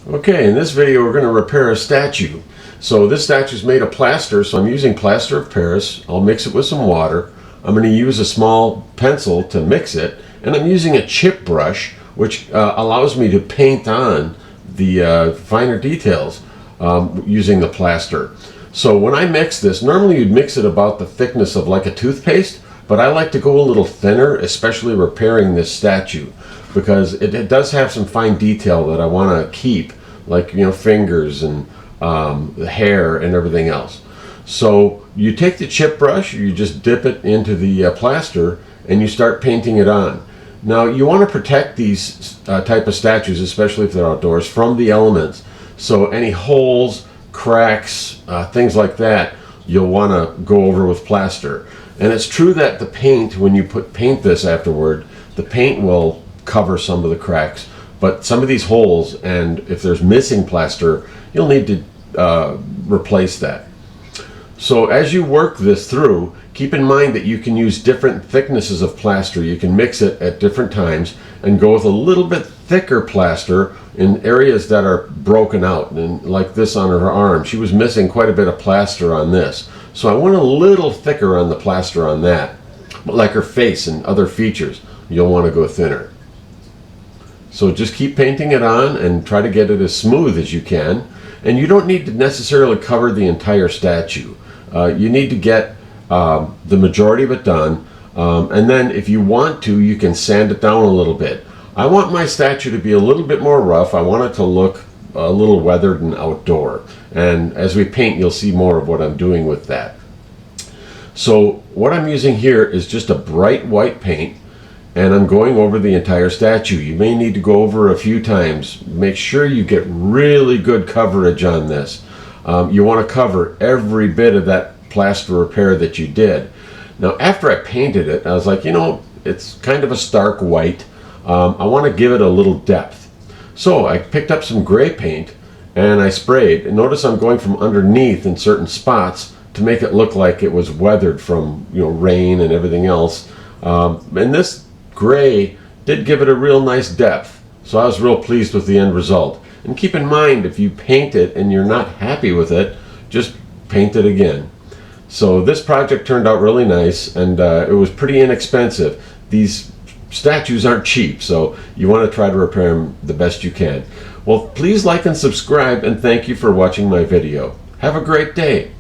Okay, in this video we're going to repair a statue. So this statue is made of plaster, so I'm using plaster of Paris. I'll mix it with some water. I'm going to use a small pencil to mix it, and I'm using a chip brush, which allows me to paint on the finer details using the plaster. So when I mix this, normally you'd mix it about the thickness of like a toothpaste, but I like to go a little thinner, especially repairing this statue, because it does have some fine detail that I want to keep, like fingers and the hair and everything else. So you take the chip brush, you just dip it into the plaster, and you start painting it on. Now you want to protect these type of statues, especially if they're outdoors, from the elements. So any holes, cracks, things like that, you'll want to go over with plaster. And it's true that the paint, when you paint this afterward, the paint will cover some of the cracks, but some of these holes, and if there's missing plaster, you'll need to replace that. So as you work this through, keep in mind that you can use different thicknesses of plaster. You can mix it at different times and go with a little bit thicker plaster in areas that are broken out, and like this on her arm, she was missing quite a bit of plaster on this, so I went a little thicker on the plaster on that. But like her face and other features, you'll want to go thinner. So just keep painting it on and try to get it as smooth as you can. And you don't need to necessarily cover the entire statue. You need to get the majority of it done. And then if you want to, you can sand it down a little bit. I want my statue to be a little bit more rough. I want it to look a little weathered and outdoor. And as we paint, you'll see more of what I'm doing with that. So what I'm using here is just a bright white paint, and I'm going over the entire statue. You may need to go over a few times. Make sure you get really good coverage on this. You want to cover every bit of that plaster repair that you did. Now after I painted it, I was like, it's kind of a stark white. I want to give it a little depth. So I picked up some gray paint and I sprayed. And notice I'm going from underneath in certain spots to make it look like it was weathered from rain and everything else. And this gray did give it a real nice depth, so I was real pleased with the end result. And keep in mind, if you paint it and you're not happy with it, just paint it again. So this project turned out really nice, and it was pretty inexpensive. These statues aren't cheap, so you want to try to repair them the best you can. Well, please like and subscribe, and thank you for watching my video. Have a great day.